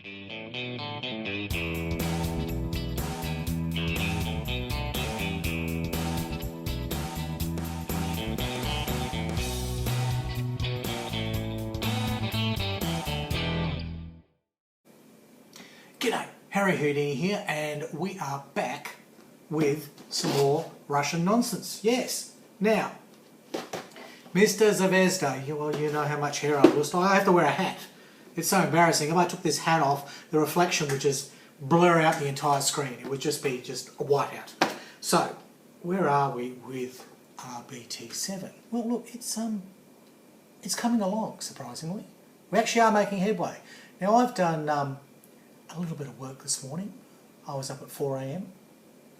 G'day, Harry Houdini here, and we are back with some more Russian nonsense. Yes, now, Mr. Zvezda, well, you know how much hair I've lost. I have to wear a hat. It's so embarrassing. If I took this hat off, the reflection would just blur out the entire screen. It would just be a whiteout. So, where are we with our BT-7? Well, look, it's coming along, surprisingly. We actually are making headway. Now, I've done a little bit of work this morning. I was up at 4 AM.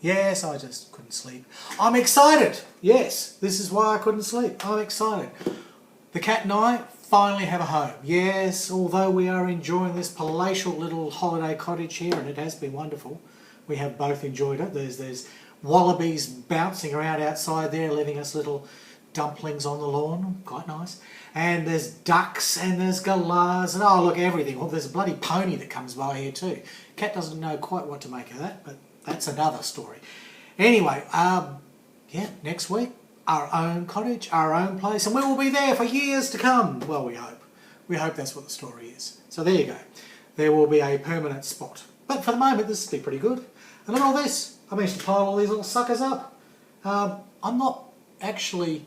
Yes, I just couldn't sleep. I'm excited! Yes, this is why I couldn't sleep. I'm excited. The cat and I finally have a home. Yes, although we are enjoying this palatial little holiday cottage here, and it has been wonderful. We have both enjoyed it. There's wallabies bouncing around outside there, leaving us little dumplings on the lawn. Quite nice. And there's ducks and there's galahs and oh look, everything. Well, there's a bloody pony that comes by here too. Cat doesn't know quite what to make of that, but that's another story. Anyway, yeah, next week, our own cottage, our own place, and we will be there for years to come. Well, we hope. We hope that's what the story is. So there you go. There will be a permanent spot. But for the moment, this will be pretty good. And look at all this. I managed to pile all these little suckers up. I'm not actually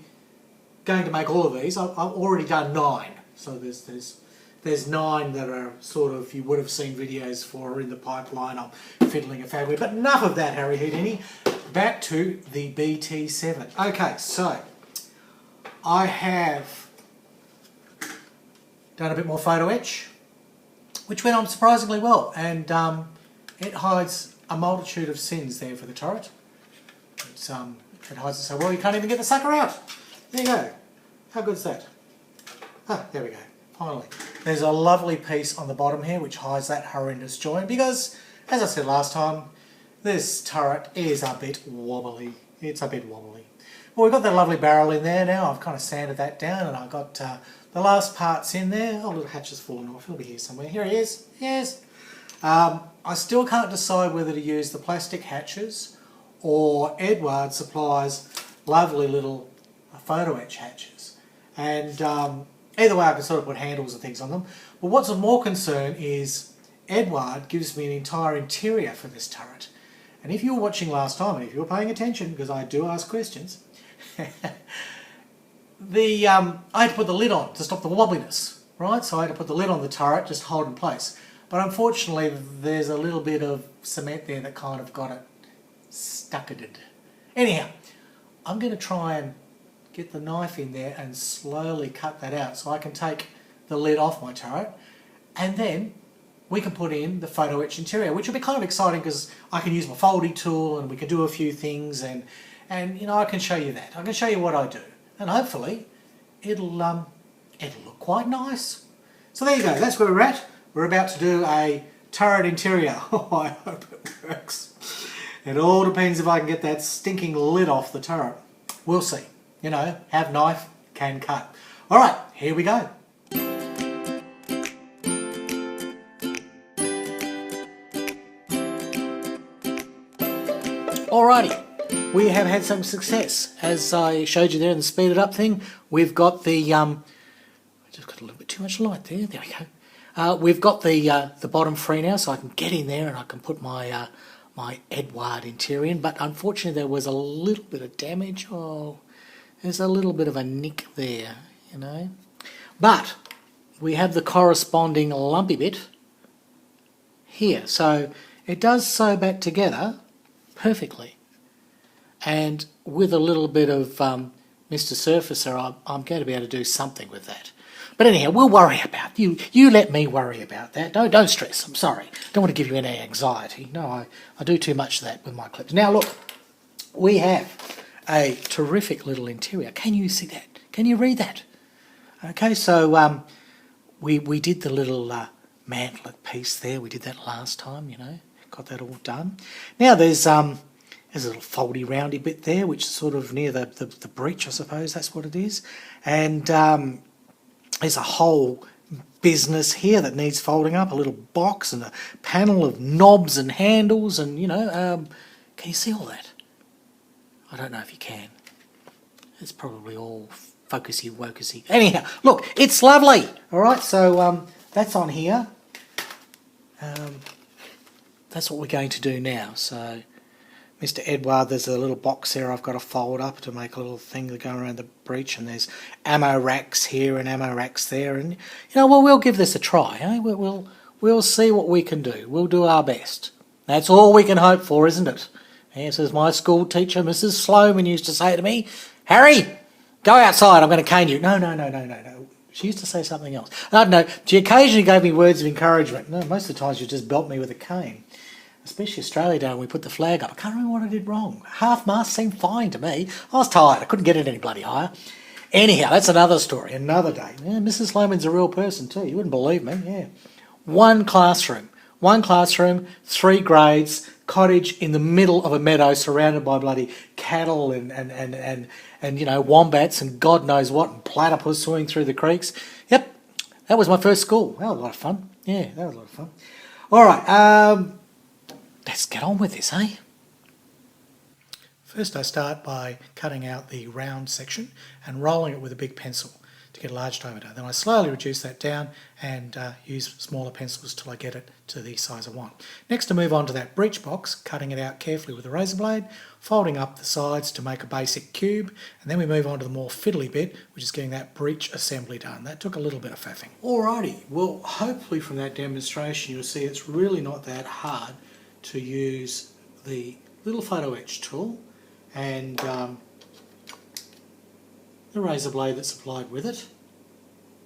going to make all of these. I've already done 9. So there's 9 that are sort of, you would have seen videos for in the pipeline. I'm fiddling a fag with. But enough of that, Harry Houdini. Back to the BT-7. Okay, so I have done a bit more photo etch, which went on surprisingly well, and it hides a multitude of sins there for the turret. It hides it so well you can't even get the sucker out. There you go. How good is that? Ah, there we go. Finally. There's a lovely piece on the bottom here which hides that horrendous joint because, as I said last time, this turret is a bit wobbly. It's a bit wobbly. Well, we've got that lovely barrel in there now. I've kind of sanded that down and I've got the last parts in there. Oh, little hatch has fallen off. He'll be here somewhere. Here he is. Yes. I still can't decide whether to use the plastic hatches or Eduard supplies lovely little photo etch hatches. And either way I can sort of put handles and things on them. But what's of more concern is Eduard gives me an entire interior for this turret. And if you were watching last time, and if you were paying attention, because I do ask questions, I had to put the lid on to stop the wobbliness, right? So I had to put the lid on the turret, just hold in place. But unfortunately, there's a little bit of cement there that kind of got it stucketed. Anyhow, I'm going to try and get the knife in there and slowly cut that out so I can take the lid off my turret, and then we can put in the photo etch interior, which will be kind of exciting because I can use my foldy tool and we can do a few things, and you know, I can show you that. I can show you what I do, and hopefully it'll look quite nice. So there you go. That's where we're at. We're about to do a turret interior. Oh, I hope it works. It all depends if I can get that stinking lid off the turret. We'll see. You know, have knife, can cut. All right, here we go. Alrighty, we have had some success. As I showed you there in the speeded up thing, we've got the, I just got a little bit too much light there, there we go. We've got the bottom free now, so I can get in there and I can put my, my Eduard interior in, but unfortunately there was a little bit of damage. Oh, there's a little bit of a nick there, you know. But we have the corresponding lumpy bit here, so it does sew back together perfectly, and with a little bit of Mr. Surfacer, I'm going to be able to do something with that. But anyhow, we'll worry about you let me worry about that. Don't stress. I'm sorry. Don't want to give you any anxiety. No, I do too much of that with my clips. Now look, we have a terrific little interior. Can you see that? Can you read that? Okay, so we did the little mantlet piece there. We did that last time, you know. Got that all done. Now there's a little foldy roundy bit there, which is sort of near the breech, I suppose that's what it is. And there's a hole business here that needs folding up, a little box and a panel of knobs and handles and, can you see all that? I don't know if you can. It's probably all focusy wokusy. Anyhow, look, it's lovely. All right, so that's on here. That's what we're going to do now. So, Mr. Eduard, there's a little box there I've got to fold up to make a little thing to go around the breech, and there's ammo racks here and ammo racks there, and we'll give this a try. Eh? We'll see what we can do. We'll do our best. That's all we can hope for, isn't it? Yes, as my school teacher, Mrs. Sloman, used to say to me, Harry, go outside, I'm going to cane you. No. She used to say something else. I don't know, she occasionally gave me words of encouragement. No, most of the time she just belt me with a cane. Especially Australia Day when we put the flag up. I can't remember what I did wrong. Half-mast seemed fine to me. I was tired. I couldn't get it any bloody higher. Anyhow, that's another story, another day. Yeah, Mrs. Sloman's a real person too. You wouldn't believe me, yeah. One classroom, 3 grades, cottage in the middle of a meadow surrounded by bloody cattle and wombats and God knows what, and platypus swimming through the creeks. Yep, that was my first school. That was a lot of fun. Yeah, that was a lot of fun. All right, let's get on with this, eh? First I start by cutting out the round section and rolling it with a big pencil to get a large diameter. Then I slowly reduce that down and use smaller pencils till I get it to the size I want. Next I move on to that breech box, cutting it out carefully with a razor blade, folding up the sides to make a basic cube, and then we move on to the more fiddly bit, which is getting that breech assembly done. That took a little bit of faffing. Alrighty, well hopefully from that demonstration you'll see it's really not that hard to use the little photo etch tool and the razor blade that's applied with it,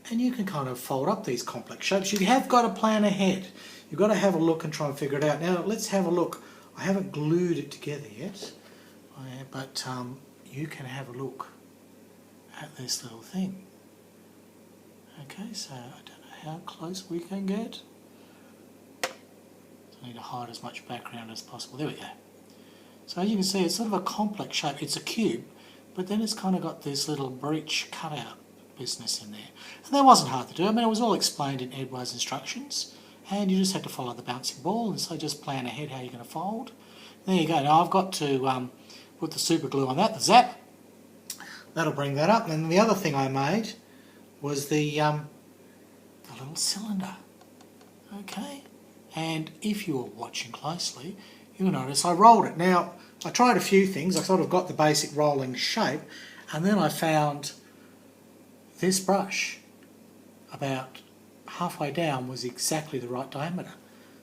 and you can kind of fold up these complex shapes. You have got to plan ahead. You've got to have a look and try and figure it out. Now let's have a look. I haven't glued it together yet, but you can have a look at this little thing. Okay, so I don't know how close we can get. I need to hide as much background as possible. There we go. So you can see it's sort of a complex shape. It's a cube, but then it's kind of got this little breech cutout business in there. And that wasn't hard to do. I mean, it was all explained in Eduard's instructions, and you just had to follow the bouncing ball, and so just plan ahead how you're going to fold. There you go. Now I've got to put the super glue on that, the zap. That'll bring that up. And the other thing I made was the little cylinder. Okay. And if you were watching closely, you'll notice I rolled it. Now, I tried a few things. I sort of got the basic rolling shape, and then I found this brush about halfway down was exactly the right diameter.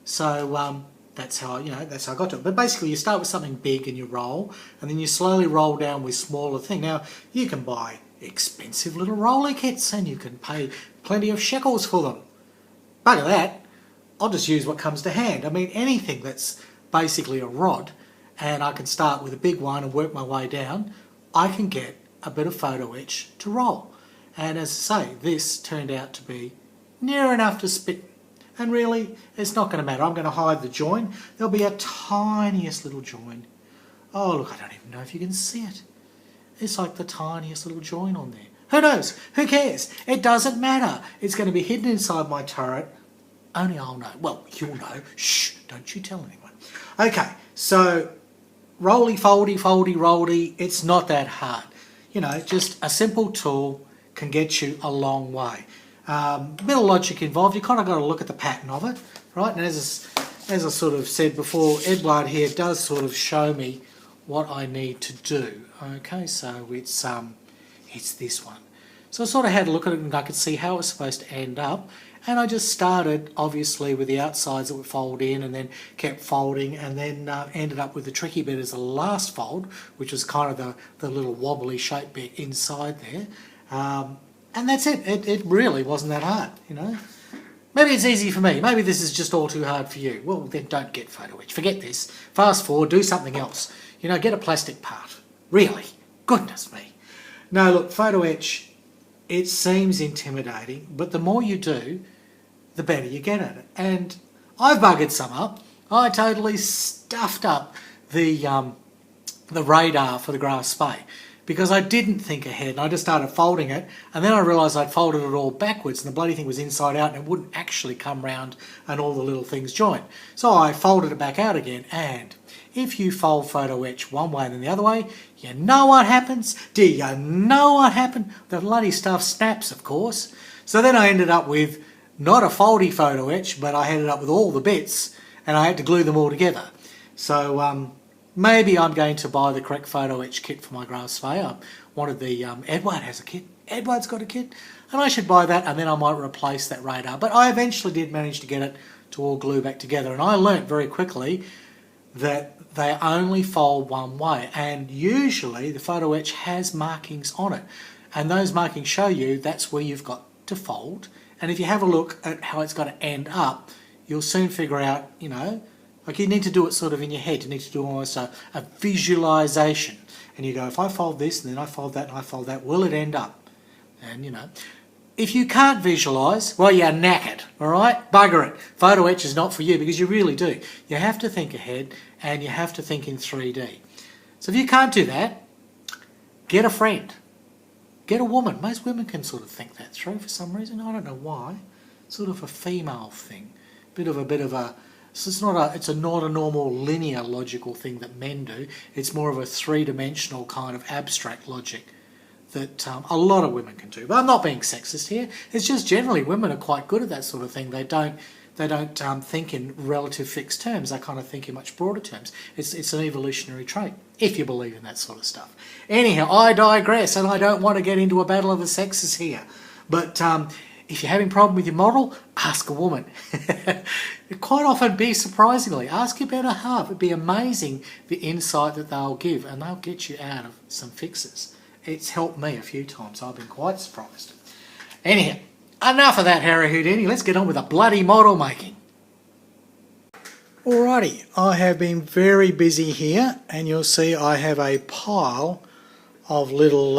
So that's how I got to it. But basically, you start with something big and you roll, and then you slowly roll down with smaller things. Now, you can buy expensive little roller kits, and you can pay plenty of shekels for them. Bugger that. I'll just use what comes to hand. I mean, anything that's basically a rod, and I can start with a big one and work my way down, I can get a bit of photo etch to roll. And as I say, this turned out to be near enough to spit. And really, it's not going to matter. I'm going to hide the join. There'll be a tiniest little join. Oh, look, I don't even know if you can see it. It's like the tiniest little join on there. Who knows? Who cares? It doesn't matter. It's going to be hidden inside my turret. Only I'll know. Well, you'll know. Shh, don't you tell anyone. Okay, so roly foldy, foldy, rolly, it's not that hard. Just a simple tool can get you a long way. Bit of logic involved. You kind of got to look at the pattern of it, right? And as I sort of said before, Eduard here does sort of show me what I need to do. Okay, so it's this one. So I sort of had a look at it and I could see how it was supposed to end up. And I just started, obviously, with the outsides that would fold in and then kept folding, and then ended up with the tricky bit as the last fold, which was kind of the little wobbly shape bit inside there. And that's it. It really wasn't that hard, Maybe it's easy for me. Maybe this is just all too hard for you. Well, then don't get photo etch. Forget this. Fast forward, do something else. Get a plastic part. Really? Goodness me. No, look, photo etch, it seems intimidating, but the more you do, the better you get at it. And I've buggered some up. I totally stuffed up the radar for the Grass Spay because I didn't think ahead and I just started folding it, and then I realised I'd folded it all backwards and the bloody thing was inside out and it wouldn't actually come round and all the little things join. So I folded it back out again, and if you fold photo etch one way and then the other way, you know what happens? Do you know what happened? The bloody stuff snaps, of course. So then I ended up with not a foldy photo etch, but I ended up with all the bits and I had to glue them all together. So maybe I'm going to buy the correct photo etch kit for my grass survey. I wanted the, Eduard has a kit. Eduard's got a kit. And I should buy that, and then I might replace that radar. But I eventually did manage to get it to all glue back together. And I learnt very quickly that they only fold one way. And usually the photo etch has markings on it. And those markings show you that's where you've got to fold. And if you have a look at how it's got to end up, you'll soon figure out, you know, like you need to do it sort of in your head. You need to do almost a visualization. And you go, if I fold this and then I fold that and I fold that, will it end up? And, you know, if you can't visualise, well, you're knackered, all right? Bugger it. Photo etch is not for you, because you really do. You have to think ahead and you have to think in 3D. So if you can't do that, get a friend. Get a woman. Most women can sort of think that through for some reason. I don't know why. Sort of a female thing. Bit of a it's not a normal linear logical thing that men do. It's more of a three-dimensional kind of abstract logic that a lot of women can do. But I'm not being sexist here. It's just generally women are quite good at that sort of thing. They don't think in relative fixed terms. They kind of think in much broader terms. It's an evolutionary trait, if you believe in that sort of stuff. Anyhow, I digress, and I don't want to get into a battle of the sexes here. But if you're having a problem with your model, ask a woman. Quite often, surprisingly, ask your better half. It'd be amazing the insight that they'll give, and they'll get you out of some fixes. It's helped me a few times. I've been quite surprised. Anyhow, enough of that, Harry Houdini. Let's get on with the bloody model making. Alrighty, I have been very busy here, and you'll see I have a pile of little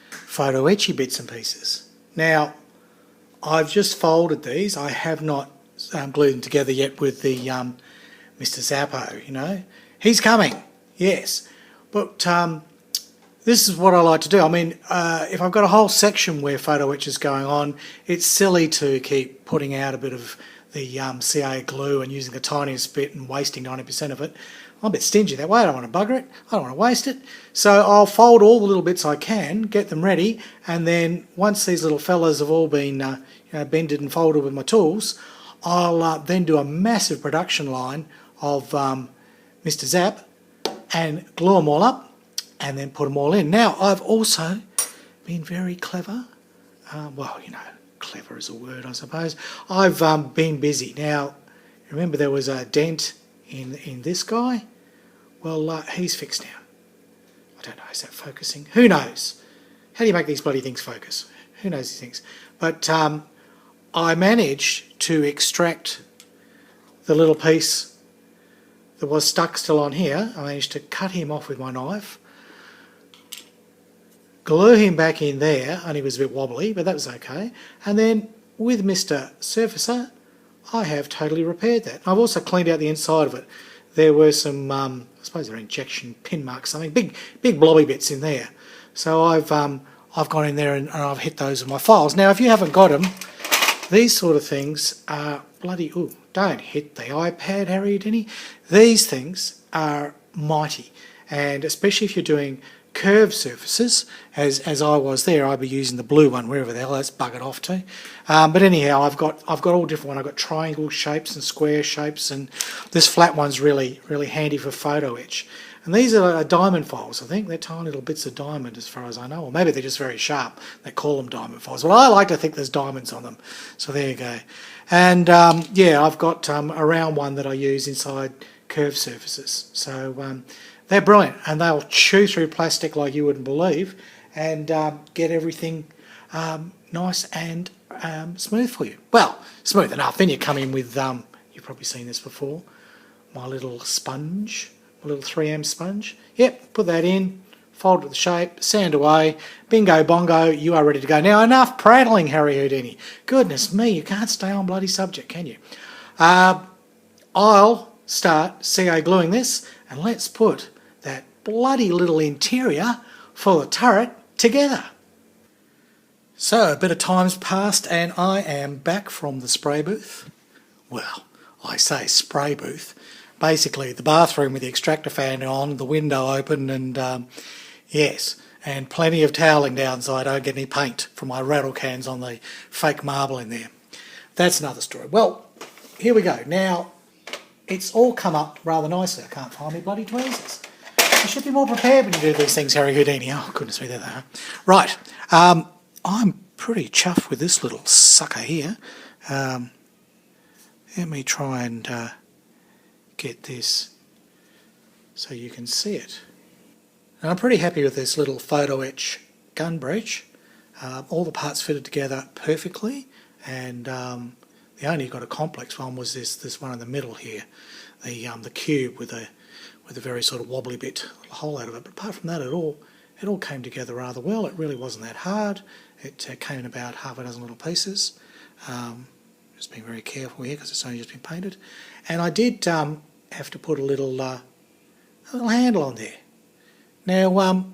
photo etchy bits and pieces. Now, I've just folded these. I have not glued them together yet with the Mr. Zappo, you know. He's coming, yes. But this is what I like to do. I mean, if I've got a whole section where photo etch is going on, it's silly to keep putting out a bit of the CA glue and using the tiniest bit and wasting 90% of it. I'm a bit stingy that way. I don't want to bugger it. I don't want to waste it. So I'll fold all the little bits I can, get them ready, and then once these little fellas have all been bended and folded with my tools, I'll then do a massive production line of Mr. Zap and glue them all up and then put them all in. Now, I've also been very clever. Well, you know, clever is a word, I suppose. I've been busy. Now, remember there was a dent in this guy? Well, he's fixed now. I don't know, is that focusing? Who knows? How do you make these bloody things focus? Who knows these things? But I managed to extract the little piece that was stuck still on here. I managed to cut him off with my knife, glue him back in there, only he was a bit wobbly, but that was okay. And then with Mr. Surfacer, I have totally repaired that. I've also cleaned out the inside of it. There were some, I suppose they're injection pin marks, something, big blobby bits in there. So I've gone in there and I've hit those with my files. Now, if you haven't got them, these sort of things are bloody, ooh, don't hit the iPad, Harry Houdini. These things are mighty, and especially if you're doing curved surfaces, as I was there, I'd be using the blue one, wherever the hell that's buggered off to. But anyhow, I've got all different ones. I've got triangle shapes and square shapes, and this flat one's really handy for photo etch. And these are diamond files, I think. They're tiny little bits of diamond as far as I know, or maybe they're just very sharp. They call them diamond files. Well, I like to think there's diamonds on them. So there you go. And yeah, I've got a round one that I use inside curved surfaces. So they're brilliant, and they'll chew through plastic like you wouldn't believe, and get everything nice and smooth for you. Well, smooth enough. Then you come in with, you've probably seen this before, my little sponge, my little 3M sponge. Yep, put that in, fold it the shape, sand away, bingo bongo, you are ready to go. Now, enough prattling, Harry Houdini. Goodness me, you can't stay on bloody subject, can you? I'll start CA gluing this, and let's put that bloody little interior for the turret together. So a bit of time's passed and I am back from the spray booth. Well, I say spray booth. Basically the bathroom with the extractor fan on, the window open, and yes, and plenty of toweling down so I don't get any paint from my rattle cans on the fake marble in there. That's another story. Well, here we go. Now, it's all come up rather nicely. I can't find my bloody tweezers. You should be more prepared when you do these things, Harry Houdini. Oh, goodness me, there they are. Right, I'm pretty chuffed with this little sucker here. Let me try and get this so you can see it. And I'm pretty happy with this little photo etch gun breech. All the parts fitted together perfectly, and the only got a complex one was this one in the middle here, the cube with a very sort of wobbly bit hole out of it. But apart from that, it all came together rather well. It really wasn't that hard. It came in about half a dozen little pieces. Just being very careful here because it's only just been painted. And I did have to put a little handle on there. Now,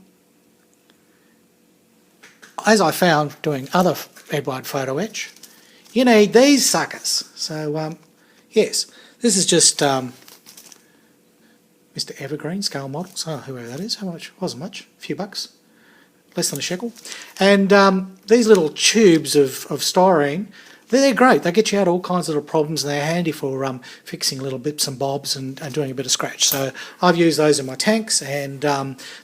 as I found doing other Eduard photo etch, you need these suckers. So, yes, this is just Mr. Evergreen scale models. Oh, whoever that is. How much? Wasn't much. A few bucks. Less than a shekel. And these little tubes of styrene, they're great. They get you out all kinds of little problems, and they're handy for fixing little bits and bobs and doing a bit of scratch. So I've used those in my tanks, and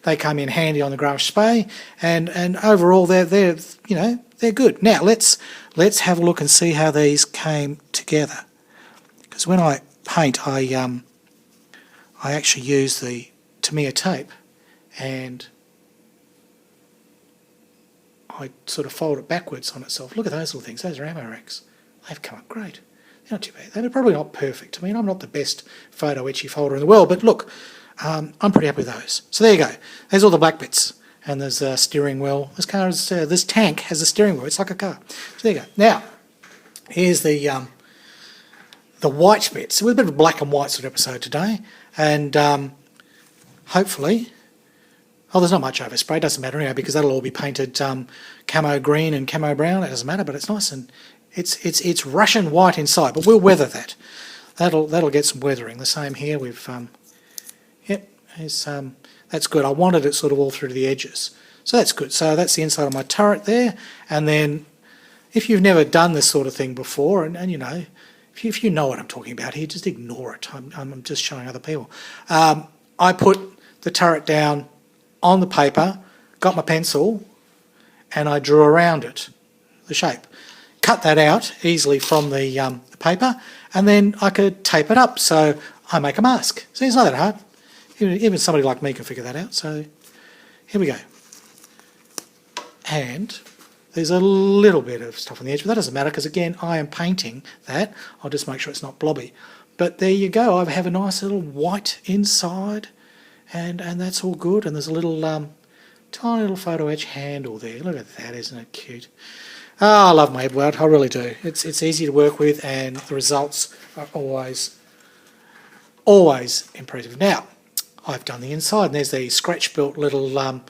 they come in handy on the grass spray. And overall, they're good. Now let's have a look and see how these came together. Because when I paint, I actually use the Tamiya tape, and I sort of fold it backwards on itself. Look at those little things. Those are ammo racks. They've come up great. They're not too bad. They're probably not perfect. I mean, I'm not the best photo etchy folder in the world, but look, I'm pretty happy with those. So there you go. There's all the black bits. And there's a steering wheel. This tank has a steering wheel. It's like a car. So there you go. Now, here's the white bits. We're a bit of a black and white sort of episode today. And hopefully... Oh, there's not much overspray, it doesn't matter anyway, because that'll all be painted camo green and camo brown. It doesn't matter, but it's nice, and it's Russian white inside. But we'll weather that. That'll get some weathering. The same here. We've that's good. I wanted it sort of all through to the edges, so that's good. So that's the inside of my turret there. And then, if you've never done this sort of thing before, and you know, if you know what I'm talking about here, just ignore it. I'm just showing other people. I put the turret down on the paper, got my pencil, and I drew around it, the shape. Cut that out easily from the paper, and then I could tape it up, so I make a mask. See, it's not that hard. Even somebody like me can figure that out, so here we go. And there's a little bit of stuff on the edge, but that doesn't matter, because again, I am painting that. I'll just make sure it's not blobby. But there you go, I have a nice little white inside, and that's all good. And there's a little tiny little photo etch handle there. Look at that, isn't it cute? Oh, I love my Eduard, I really do. It's easy to work with, and the results are always impressive. Now, I've done the inside, and there's the scratch-built little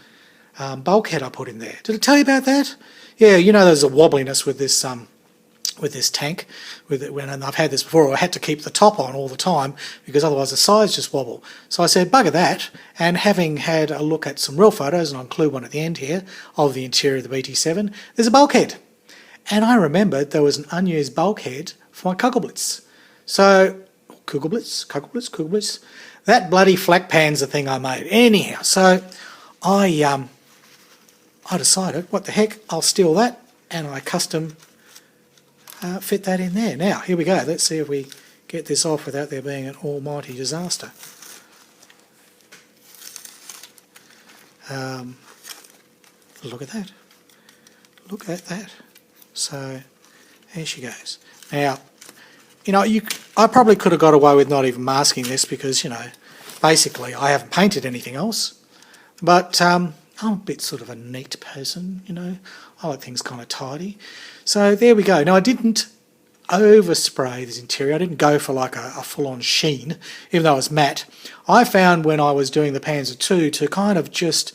bulkhead I put in there. Did I tell you about that? Yeah, you know there's a wobbliness with this tank, and I've had this before. I had to keep the top on all the time because otherwise the sides just wobble. So I said, bugger that, and having had a look at some real photos, and I'll include one at the end here, of the interior of the BT-7, there's a bulkhead. And I remembered there was an unused bulkhead for my Kugelblitz. So, Kugelblitz, that bloody flak pan's the thing I made. Anyhow, so I decided, what the heck, I'll steal that, and I custom fit that in there. Now, here we go. Let's see if we get this off without there being an almighty disaster. Look at that. Look at that. So, there she goes. Now, you know, I probably could have got away with not even masking this because, you know, basically I haven't painted anything else. But I'm a bit sort of a neat person, you know. I like things kind of tidy. So there we go. Now, I didn't overspray this interior. I didn't go for like a full-on sheen, even though it was matte. I found when I was doing the Panzer II to kind of just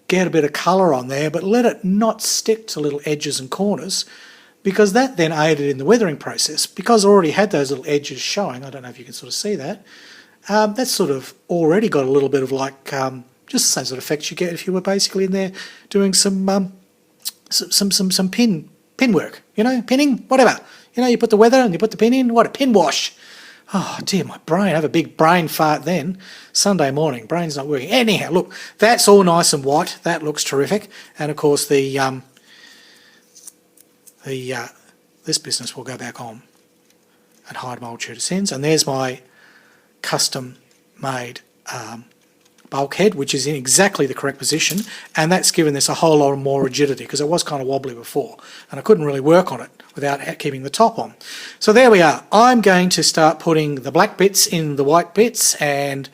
get a bit of colour on there, but let it not stick to little edges and corners, because that then aided in the weathering process. Because I already had those little edges showing, I don't know if you can sort of see that, that's sort of already got a little bit of like, just the same sort of effects you get if you were basically in there doing some pin work, you know, pinning, whatever. You know, you put the weather and you put the pin in, what, a pin wash. Oh dear, my brain, I have a big brain fart then. Sunday morning, brain's not working. Anyhow, look, that's all nice and white. That looks terrific. And of course this business will go back on and hide my old shooter's ends. And there's my custom made bulkhead, which is in exactly the correct position, and that's given this a whole lot more rigidity because it was kind of wobbly before and I couldn't really work on it without keeping the top on. So there we are. I'm going to start putting the black bits in the white bits, and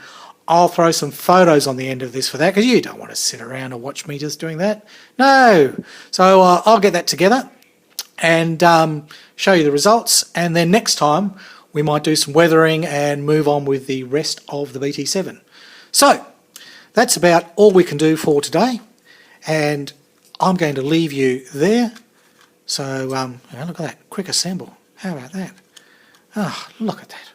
I'll throw some photos on the end of this for that, because you don't want to sit around and watch me just doing that. No. So I'll get that together and show you the results, and then next time we might do some weathering and move on with the rest of the BT7. So that's about all we can do for today, and I'm going to leave you there. So look at that, quick assemble. How about that? Oh, look at that.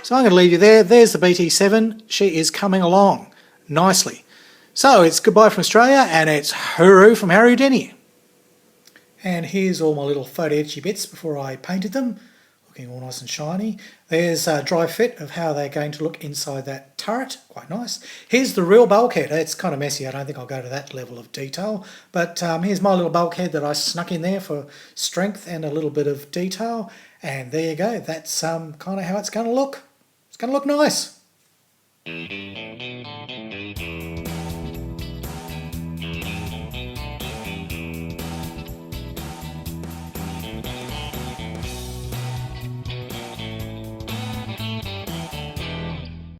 So I'm going to leave you there. There's the BT7. She is coming along nicely. So it's goodbye from Australia, and it's hooroo from Harry Houdini. And here's all my little photo etchy bits before I painted them. Looking all nice and shiny. There's a dry fit of how they're going to look inside that turret. Quite nice. Here's the real bulkhead. It's kind of messy. I don't think I'll go to that level of detail. But here's my little bulkhead that I snuck in there for strength and a little bit of detail. And there you go. That's kind of how it's going to look. It's going to look nice.